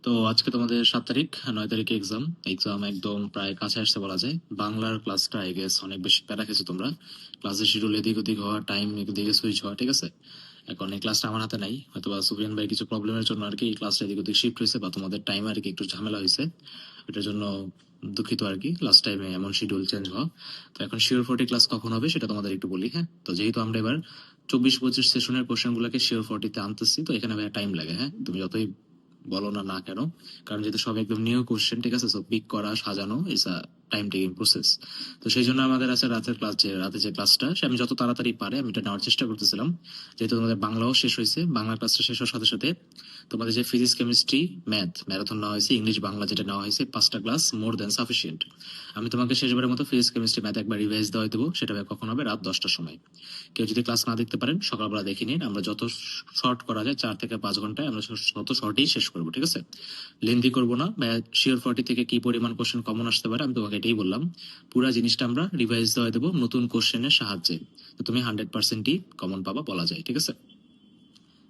তো আজকে তোমাদের 7 তারিখ, 9 তারিখে এক্সাম। এক্সাম একদম প্রায় কাছে আসছে বলা যায়। বাংলার ক্লাসটা আই গেস অনেক বেশি প্যারা খেয়েছো তোমরা। ক্লাসের শিডিউল এদিক ওদিক হওয়া, টাইম এদিকে সুইচ হওয়া, ঠিক আছে। এখন এই ক্লাসটা আমার হাতে নাই, হয়তো বা সুফিয়ান ভাই কিছু প্রবলেমের জন্য আর কি এই ক্লাসটা এদিক ওদিক শিফট হয়েছে, বা তোমাদের টাইম আর কি একটু ঝামেলা হয়েছে। এটার জন্য দুঃখিত আর কি, লাস্ট টাইমে এমন শিডিউল চেঞ্জ হওয়া। তো এখন শিওর 40 ক্লাস কখন হবে সেটা তোমাদের একটু বলি। হ্যাঁ, তো যেহেতু আমরা এবার 24-25 সেশনের কোশ্চেন গুলাকে শিওর 40-তে আনতেছি, তো এখানে ভাই টাইম লাগে। হ্যাঁ, তুমি যতই বলো না না কেন, কারণ যেহেতু সব একদম নিউ কোশ্চেন, ঠিক আছে, সো পিক করা সাজানো is a time taking process. তো সেই জন্য আমাদের আছে রাতের ক্লাস, যে রাতে যে ক্লাসটা সে আমি যত তাড়াতাড়ি পারে আমি এটা নেওয়ার চেষ্টা করতেছিলাম। যেহেতু তোমাদের বাংলাও শেষ হয়েছে, বাংলা ক্লাসটা শেষ হওয়ার সাথে সাথে তোমাদের যে ফিজিক্স কেমিস্ট্রি ম্যাথ ম্যারাথন নেওয়া হয়েছে, ইংলিশ বাংলা যেটা নেওয়া হয়েছে, 5টা ক্লাস মোর দেন সাফিসিয়েন্ট। আমি তোমাকে শেষবারের মতো ফিজিক্স কেমিস্ট্রি ম্যাথ একবার রিভাইজ দেওয়া দেবো, সেটা কখন হবে? রাত 10টার সময়। কেউ যদি ক্লাস না দেখতে পারেন সকালবেলা দেখে নিন, আমরা যত শর্ট করা যায় 4 থেকে 5 ঘন্টায় আমরা তত শর্টেই শেষ করবো, ঠিক আছে। লেন্দি করবো না। শিওর 40 থেকে কি পরিমাণ কোশ্চেন কমন আসতে পারে আমি তোমাকে এটাই বললাম। পুরা জিনিসটা আমরা রিভাইজ দেওয়া দেবো নতুন কোশ্চেনের সাহায্যে। তো তুমি 100%ই কমন পাবা বলা যায়, ঠিক আছে।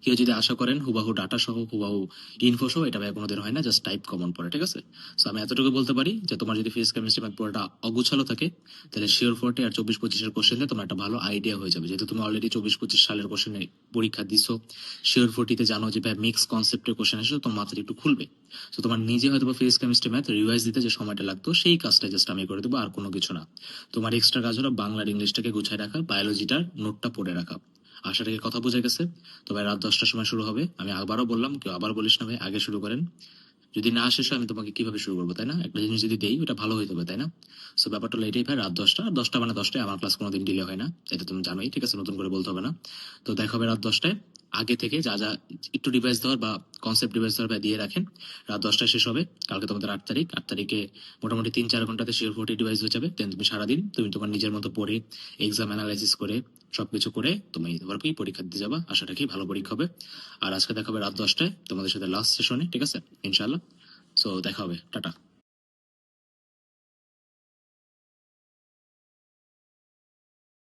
কেউ যদি আশা করেন হুবাহু ডাটা সহ হুবাহু ইনফো সহ, এটা ভাই কোনোদিন হয় না, জাস্ট টাইপ কমন পড়ে, ঠিক আছে। সো আমি এতটুকু বলতে পারি যে তোমার যদি ফিজিক্স কেমিস্ট্রি ম্যাথ পুরোটা অগুছালো থাকে, তাহলে শিওর 40 আর 24-25-এর কোশ্চেনে তোমার একটা ভালো আইডিয়া হয়ে যাবে। যেহেতু তুমি অলরেডি 24-25 সালের কোশ্চেনে পরীক্ষা দিছো, শিওর 40-তে জানো যে ভাই মিক্স কনসেপ্টের কোশ্চেন এসে তোমার মাথাটা একটু খুলবে। তো তোমার নিজে হয়তো ফিজিক্স কেমিস্ট্রি ম্যাথ রিভাইজ দিতে যে সময়টা লাগতো, সেই কাজটা জাস্ট আমি করে দেবো, আর কোনো কিছু না। তোমার এক্সট্রা কাজ হলো বাংলার ইংলিশটাকে গুছায় রাখা, বায়োলজিটার নোটটা পড়ে রাখা। আশা রেখে কথা বোঝা গেছে। তো ভাই রাত 10টার সময় শুরু হবে। আমি আবারও বললাম, কেউ আবার বলিস না ভাই, আগে শুরু করেন। যদি না শেষ হয় আমি তোমাকে কিভাবে শুরু করবো, তাই না? একটা জিনিস যদি দেই ওটা ভালো হইতে হবে, তাই না? সো ব্যাপারটা হলো এটাই ভাই, রাত 10টা। আর 10টা মানে 10টায় আমার ক্লাস কোনোদিন ডিলে হয় না, এটা তুমি জানোই, ঠিক আছে, নতুন করে বলতে হবে না। তো দেখা হবে রাত 10টায়। আগে থেকে যা যা একটু রিভাইজ দেওয়ার বা কনসেপ্ট রিভাইজ দেওয়ার ভাই দিয়ে রাখেন। রাত 10টায় শেষ হবে। কালকে তোমাদের 8 তারিখ। 8 তারিখে মোটামুটি 3-4 ঘন্টাতে শিওর 40 ডিভাইস হয়ে যাবে। দেন তুমি সারাদিন তুমি তোমার নিজের মতো পড়ে, এক্সাম অ্যানালাইসিস করে, সবকিছু করে তুমি তারপরে পরীক্ষা দিতে যাবা। আশা রাখি ভালো পরীক্ষা হবে। আর আজকে দেখা হবে রাত 10টায় তোমাদের সাথে লাস্ট সেশনে, ঠিক আছে, ইনশাল্লাহ। সো দেখা হবে, টাটা।